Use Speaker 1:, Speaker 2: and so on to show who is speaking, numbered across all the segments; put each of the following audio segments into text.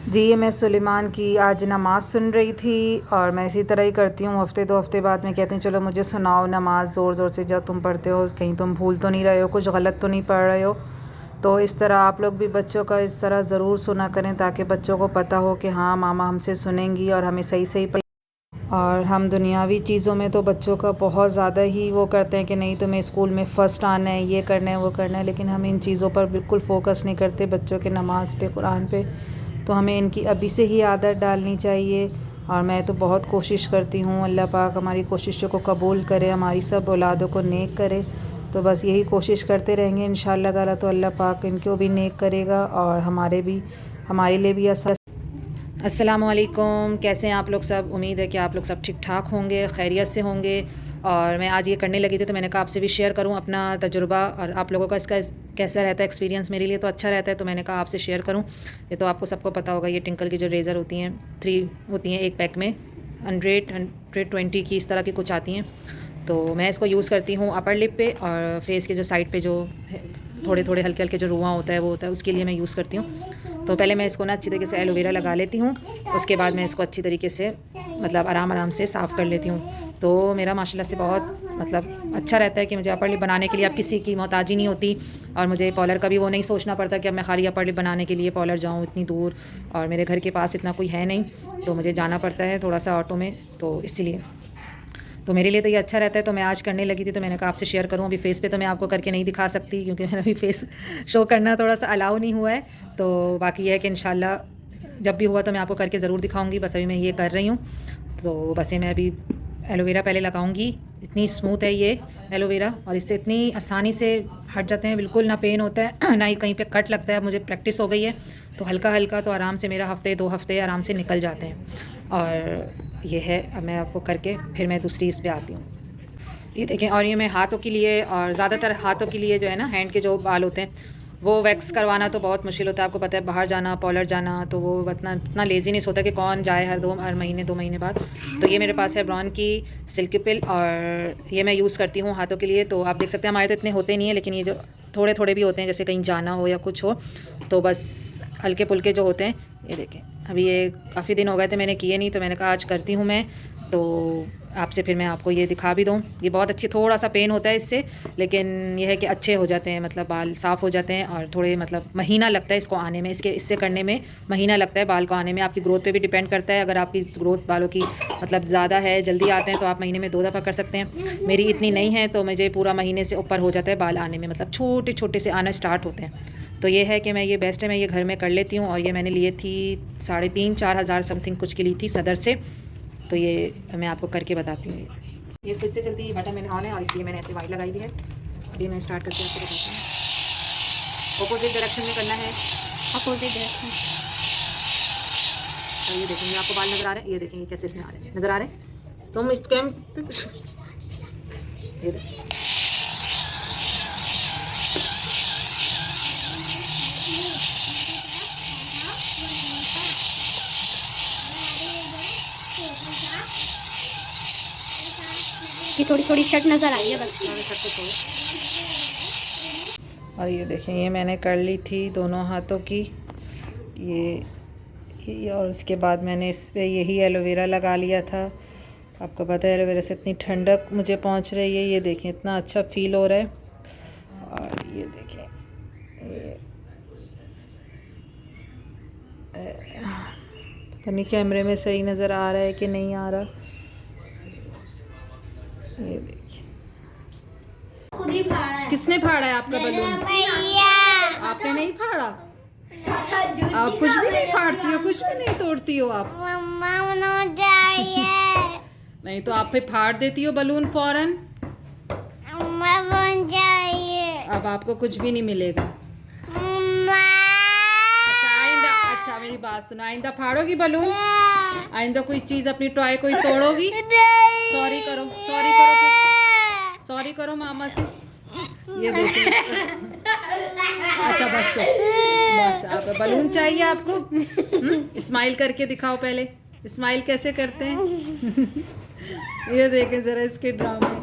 Speaker 1: जी, ये मैं सुलेमान की आज नमाज़ सुन रही थी और मैं इसी तरह ही करती हूँ। हफ़्ते 2 हफ़्ते बाद मैं कहती हूँ चलो मुझे सुनाओ नमाज़ ज़ोर-ज़ोर से जब तुम पढ़ते हो, कहीं तुम भूल तो नहीं रहे हो, कुछ गलत तो नहीं पढ़ रहे हो। तो इस तरह आप लोग भी बच्चों का इस तरह ज़रूर सुना करें ताकि बच्चों को पता हो कि हाँ, मामा हमसे सुनेंगी और हमें सही-सही और हम दुनियावी चीज़ों में तो बच्चों का बहुत ज़्यादा ही वो करते हैं कि नहीं तुम्हें स्कूल में फ़र्स्ट आना है, ये करना है, वो करना है, लेकिन हम इन चीज़ों पर बिल्कुल फ़ोकस नहीं करते बच्चों के नमाज़ पे, कुरान पे। तो हमें इनकी अभी से ही आदत डालनी चाहिए और मैं तो बहुत कोशिश करती हूँ, अल्लाह पाक हमारी कोशिशों को कबूल करे, हमारी सब औलादों को नेक करे। तो बस यही कोशिश करते रहेंगे इंशाअल्लाह ताला, तो अल्लाह पाक इनको भी नेक करेगा और हमारे लिए भी आसान। अस्सलामुअलैकुम, कैसे हैं आप लोग सब। उम्मीद है कि आप लोग सब ठीक ठाक होंगे, खैरियत से होंगे। और मैं आज ये करने लगी थी तो मैंने कहा आपसे भी शेयर करूं अपना तजुर्बा और आप लोगों का इसका कैसा रहता है एक्सपीरियंस। मेरे लिए तो अच्छा रहता है तो मैंने कहा आपसे शेयर करूं। ये तो आपको सबको पता होगा, ये टिंकल की जो रेज़र होती हैं 3 होती हैं एक पैक में, 100-120 की इस तरह की कुछ आती हैं। तो मैं इसको यूज़ करती हूँ अपर लिप पे और फेस के जो साइड पे जो थोड़े थोड़े हल्के हल्के जो रुआं होता है वो होता है, उसके लिए मैं यूज़ करती हूँ। तो पहले मैं इसको ना अच्छी तरीके से एलोवेरा लगा लेती हूँ, उसके बाद मैं इसको अच्छी तरीके से मतलब आराम से साफ़ कर लेती हूँ। तो मेरा माशाल्लाह से बहुत मतलब अच्छा रहता है कि मुझे अपर लिप बनाने के लिए अब किसी की मोहताजी नहीं होती और मुझे पार्लर का भी वो नहीं सोचना पड़ता कि अब मैं खाली अपर लिप बनाने के लिए पार्लर जाऊँ इतनी दूर, और मेरे घर के पास इतना कोई है नहीं तो मुझे जाना पड़ता है थोड़ा सा ऑटो में, तो इसीलिए तो मेरे लिए तो ये अच्छा रहता है। तो मैं आज करने लगी थी तो मैंने कहा आपसे शेयर करूँ। अभी फेस पे तो मैं आपको करके नहीं दिखा सकती क्योंकि मेरा अभी फेस शो करना थोड़ा सा अलाउ नहीं हुआ है। तो बाकी ये है कि इंशाल्लाह जब भी हुआ तो मैं आपको करके ज़रूर दिखाऊंगी। बस अभी मैं ये कर रही हूँ। तो बस ये मैं अभी एलोवेरा पहले लगाऊंगी। इतनी स्मूथ है ये एलोवेरा और इससे इतनी आसानी से हट जाते हैं, बिल्कुल ना पेन होता है ना ही कहीं पे कट लगता है। मुझे प्रैक्टिस हो गई है तो हल्का हल्का तो आराम से मेरा हफ़्ते 2 हफ़्ते आराम से निकल जाते हैं। और ये है, अब मैं आपको करके फिर मैं दूसरी इस पे आती हूँ। ये देखें, और ये मैं हाथों के लिए और ज़्यादातर हाथों के लिए जो है ना हैंड के जो बाल होते हैं वो वैक्स करवाना तो बहुत मुश्किल होता है। आपको पता है बाहर जाना, पार्लर जाना, तो वो इतना लेज़ीनेस होता है कि कौन जाए हर महीने 2 महीने बाद। तो ये मेरे पास है ब्रॉन की सिल्की पिल और ये मैं यूज़ करती हूँ हाथों के लिए। तो आप देख सकते हैं हमारे तो इतने होते नहीं हैं, लेकिन ये जो थोड़े थोड़े भी होते हैं जैसे कहीं जाना हो या कुछ हो तो बस हल्के फुल्के जो होते हैं। ये देखें, अभी ये काफ़ी दिन हो गए थे मैंने किए नहीं तो मैंने कहा आज करती हूँ मैं। तो आपसे फिर मैं आपको ये दिखा भी दूँ। ये बहुत अच्छी, थोड़ा सा पेन होता है इससे, लेकिन ये है कि अच्छे हो जाते हैं, मतलब बाल साफ़ हो जाते हैं और थोड़े मतलब महीना लगता है इसको आने में, इससे करने में महीना लगता है बाल को आने में। आपकी ग्रोथ पे भी डिपेंड करता है। अगर आपकी ग्रोथ बालों की मतलब ज़्यादा है, जल्दी आते हैं तो आप महीने में 2 दफ़ा कर सकते हैं। मेरी इतनी नहीं है तो मुझे पूरा महीने से ऊपर हो जाता है बाल आने में, मतलब छोटे छोटे से आना स्टार्ट होते हैं। तो ये है कि मैं ये बेस्ट है, मैं ये घर में कर लेती हूँ। और ये मैंने लिए थी 3,500-4 हज़ार समथिंग कुछ की ली थी सदर से। तो ये मैं आपको करके बताती हूँ। ये स्विच से चलती है, बटन मैंने ऑन है और इसलिए मैंने ऐसे वाइट लगाई हुई है। अभी मैं स्टार्ट करके आपको बताती हूँ। अपोजिट डायरेक्शन में करना है, अपोजिट डायरेक्शन। तो ये देखेंगे, आपको बाल नज़र आ रहे हैं, ये देखेंगे कैसे इसमें आ रहे हैं, नज़र आ रहे हैं। तो हम इस कैम ये देखिए,
Speaker 2: कि थोड़ी थोड़ी शर्ट नज़र आई है बस।
Speaker 1: और ये देखें, ये मैंने कर ली थी दोनों हाथों की ये और उसके बाद मैंने इस पर यही एलोवेरा लगा लिया था। आपको पता है एलोवेरा से इतनी ठंडक मुझे पहुंच रही है। ये देखें इतना अच्छा फील हो रहा है। और ये देखें, ये पता नहीं कैमरे में सही नज़र आ रहा है कि नहीं आ रहा। ये देखिए,
Speaker 2: खुद ही फाड़ा है।
Speaker 1: किसने फाड़ा है आपका बलून? आपने नहीं फाड़ा? आप कुछ भी नहीं फाड़ती हो, कुछ भी नहीं तोड़ती हो आप। नहीं तो आप फिर फाड़ देती हो बलून फौरन। अब आपको कुछ भी नहीं मिलेगा। अच्छा मेरी बात सुनो, आइंदा फाड़ोगी बलून? आइंदा कोई चीज अपनी टॉय कोई तोड़ोगी? सॉरी करो, सॉरी करो मामा से। ये देखिए अच्छा बस बस, आप बलून चाहिए आपको? स्माइल करके दिखाओ पहले, स्माइल कैसे करते हैं। ये देखें जरा इसके ड्रामे।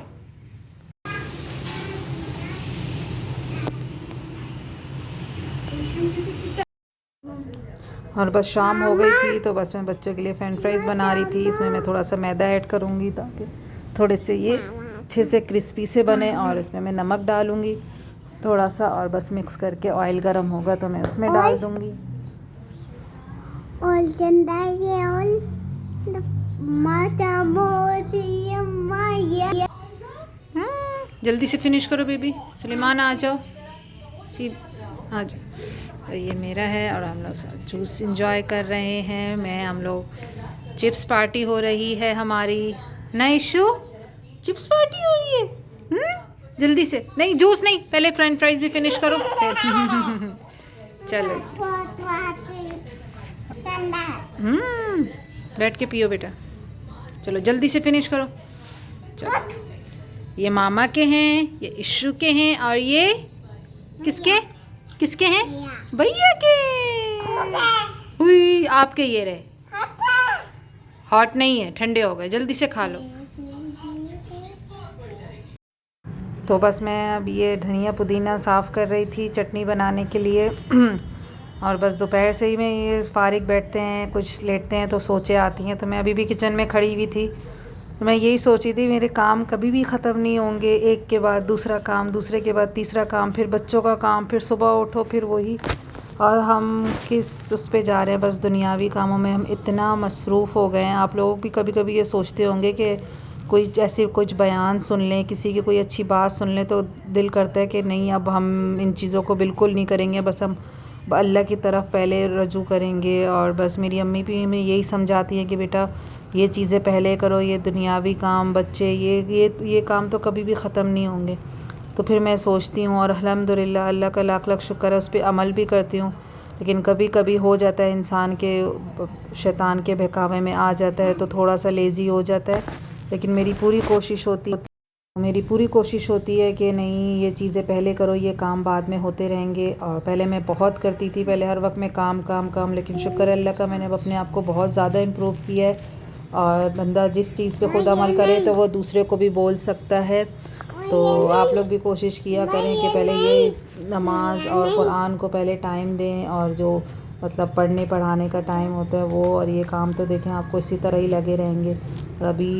Speaker 1: और बस शाम हो गई थी तो बस मैं बच्चों के लिए फ्रेंच फ्राइज़ बना रही थी। इसमें मैं थोड़ा सा मैदा ऐड करूँगी ताकि थोड़े से ये अच्छे से क्रिस्पी से बने, और इसमें मैं नमक डालूँगी थोड़ा सा, और बस मिक्स करके ऑयल गर्म होगा तो मैं उसमें डाल दूँगी। जल्दी से फिनिश करो बेबी। सुलेमान आ जाओ, सी आ जाओ। और ये मेरा है और हम लोग जूस इंजॉय कर रहे हैं। हम लोग चिप्स पार्टी हो रही है हमारी। ना इशू, चिप्स पार्टी हो रही है। जल्दी से, नहीं जूस नहीं, पहले फ्रेंच फ्राइज भी फिनिश करो। चलो बैठ के पियो बेटा। चलो जल्दी से फिनिश करो। चलो, ये मामा के हैं, ये इशू के हैं, और ये किसके किसके हैं? भैया के। हुई आपके ये रहे। हॉट नहीं है, ठंडे हो गए, जल्दी से खा लो। तो बस मैं अब ये धनिया पुदीना साफ़ कर रही थी चटनी बनाने के लिए। और बस दोपहर से ही मैं ये फारिग बैठते हैं, कुछ लेटते हैं तो सोचे आती हैं। तो मैं अभी भी किचन में खड़ी हुई थी, तो मैं यही सोची थी मेरे काम कभी भी ख़त्म नहीं होंगे, एक के बाद दूसरा काम, दूसरे के बाद तीसरा काम, फिर बच्चों का काम, फिर सुबह उठो, फिर वही। और हम किस उस पे जा रहे हैं, बस दुनियावी कामों में हम इतना मसरूफ़ हो गए हैं। आप लोग भी कभी कभी ये सोचते होंगे कि कोई ऐसे कुछ बयान सुन लें, किसी की कोई अच्छी बात सुन लें तो दिल करता है कि नहीं अब हम इन चीज़ों को बिल्कुल नहीं करेंगे, बस हम अल्लाह की तरफ पहले रजू करेंगे। और बस मेरी अम्मी भी हमें यही समझाती हैं कि बेटा ये चीज़ें पहले करो, ये दुनियावी काम, बच्चे, ये काम तो कभी भी ख़त्म नहीं होंगे। तो फिर मैं सोचती हूँ, और अल्हम्दुलिल्लाह अल्लाह का लाख लाख शुक्र है, उस पर अमल भी करती हूँ। लेकिन कभी कभी हो जाता है इंसान के, शैतान के बहकावे में आ जाता है तो थोड़ा सा लेज़ी हो जाता है। लेकिन मेरी पूरी कोशिश होती है कि नहीं ये चीज़ें पहले करो, ये काम बाद में होते रहेंगे। और पहले मैं बहुत करती थी, पहले हर वक्त में काम काम काम, लेकिन शुक्र है अल्लाह का, मैंने अब अपने आप को बहुत ज़्यादा इम्प्रूव किया है। और बंदा जिस चीज़ पे खुद अमल करे तो वो दूसरे को भी बोल सकता है। तो आप लोग भी कोशिश किया करें कि पहले ये नमाज और कुरान को पहले टाइम दें, और जो मतलब पढ़ने पढ़ाने का टाइम होता है वो, और ये काम तो देखें आपको इसी तरह ही लगे रहेंगे। और अभी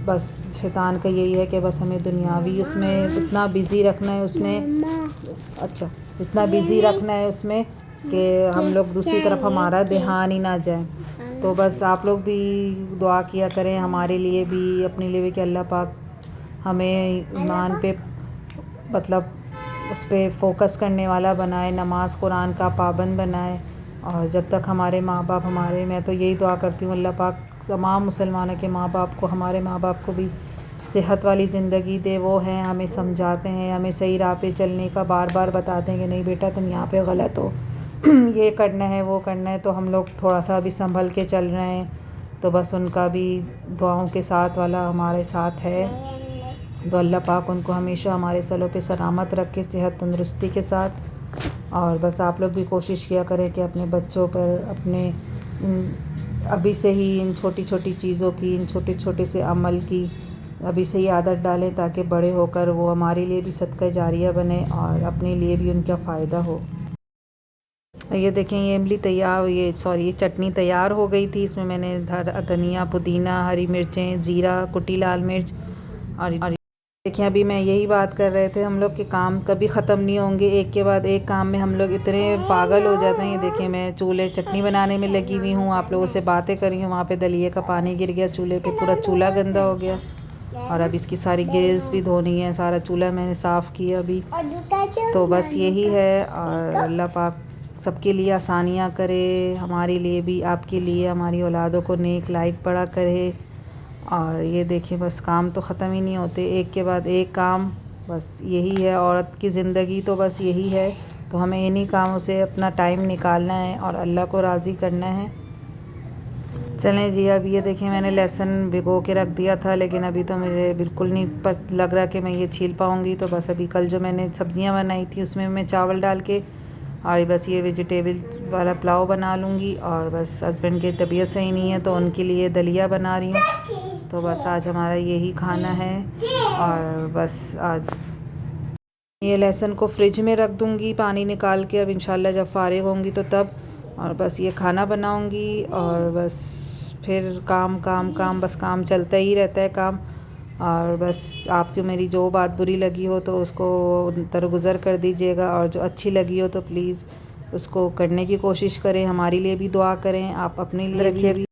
Speaker 1: बस शैतान का यही है कि बस हमें दुनियावी उसमें इतना बिज़ी रखना है उसने, अच्छा इतना बिज़ी रखना है उसमें कि हम लोग दूसरी तरफ हमारा ध्यान ही ना जाए। तो बस आप लोग भी दुआ किया करें हमारे लिए भी, अपने लिए भी, कि अल्लाह पाक हमें ईमान पे मतलब उस पे फ़ोकस करने वाला बनाए, नमाज कुरान का पाबंद बनाए। और जब तक हमारे माँ बाप मैं तो यही दुआ करती हूँ अल्लाह पाक तमाम मुसलमानों के माँ बाप को, हमारे माँ बाप को भी सेहत वाली ज़िंदगी दे। वो हैं हमें समझाते हैं, हमें सही राह पे चलने का बार बार बताते हैं कि नहीं बेटा तुम यहाँ पे गलत हो, ये करना है वो करना है। तो हम लोग थोड़ा सा अभी संभल के चल रहे हैं। तो बस उनका भी दुआओं के साथ वाला हमारे साथ है। तो अल्लाह पाक उनको हमेशा हमारे सलों पे सलामत रखे, सेहत तंदुरुस्ती के साथ। और बस आप लोग भी कोशिश किया करें कि अपने बच्चों पर अपने अभी से ही इन छोटी छोटी चीज़ों की, इन छोटे छोटे से अमल की अभी से ही आदत डालें, ताकि बड़े होकर वो हमारे लिए भी सदका जारिया बने और अपने लिए भी उनका फ़ायदा हो। ये देखें ये इमली तैयार, ये चटनी तैयार हो गई थी। इसमें मैंने धनिया, पुदीना, हरी मिर्चें, ज़ीरा, कुटी लाल मिर्च और देखिए अभी मैं यही बात कर रहे थे, हम लोग के काम कभी ख़त्म नहीं होंगे, एक के बाद एक काम में हम लोग इतने पागल हो जाते हैं। ये देखिए मैं चूल्हे चटनी बनाने में लगी हुई हूँ, आप लोगों से बातें कर रही हूँ, वहाँ पे दलिए का पानी गिर गया चूल्हे पे, पूरा चूल्हा गंदा हो गया। और अब इसकी सारी गिल्स भी धोनी है, सारा चूल्हा मैंने साफ़ किया अभी। तो बस यही है, और अल्लाह पाक सबके लिए आसानियाँ करे, हमारे लिए भी, आपके लिए, हमारी औलादों को नेक लायक बड़ा करे। और ये देखिए बस काम तो ख़त्म ही नहीं होते, एक के बाद एक काम, बस यही है औरत की ज़िंदगी, तो बस यही है। तो हमें इन्हीं कामों से अपना टाइम निकालना है और अल्लाह को राज़ी करना है। चलें जी, अब ये देखिए मैंने लहसुन भिगो के रख दिया था, लेकिन अभी तो मुझे बिल्कुल नहीं लग रहा कि मैं ये छील पाऊँगी। तो बस अभी कल जो मैंने सब्ज़ियाँ बनाई थी उसमें मैं चावल डाल के और बस ये वेजिटेबल वाला पुलाव बना लूँगी। और बस हस्बैंड की तबीयत सही नहीं है तो उनके लिए दलिया बना रही हूँ। तो बस आज हमारा यही खाना है। और बस आज ये लहसुन को फ्रिज में रख दूँगी पानी निकाल के, अब इंशाल्लाह जब फ़ारिग होंगी तो तब। और बस ये खाना बनाऊंगी और बस फिर काम काम काम, बस काम चलता ही रहता है काम। और बस आपको मेरी जो बात बुरी लगी हो तो उसको दरगुज़र कर दीजिएगा, और जो अच्छी लगी हो तो प्लीज़ उसको करने की कोशिश करें। हमारे लिए भी दुआ करें, आप अपने लिए भी।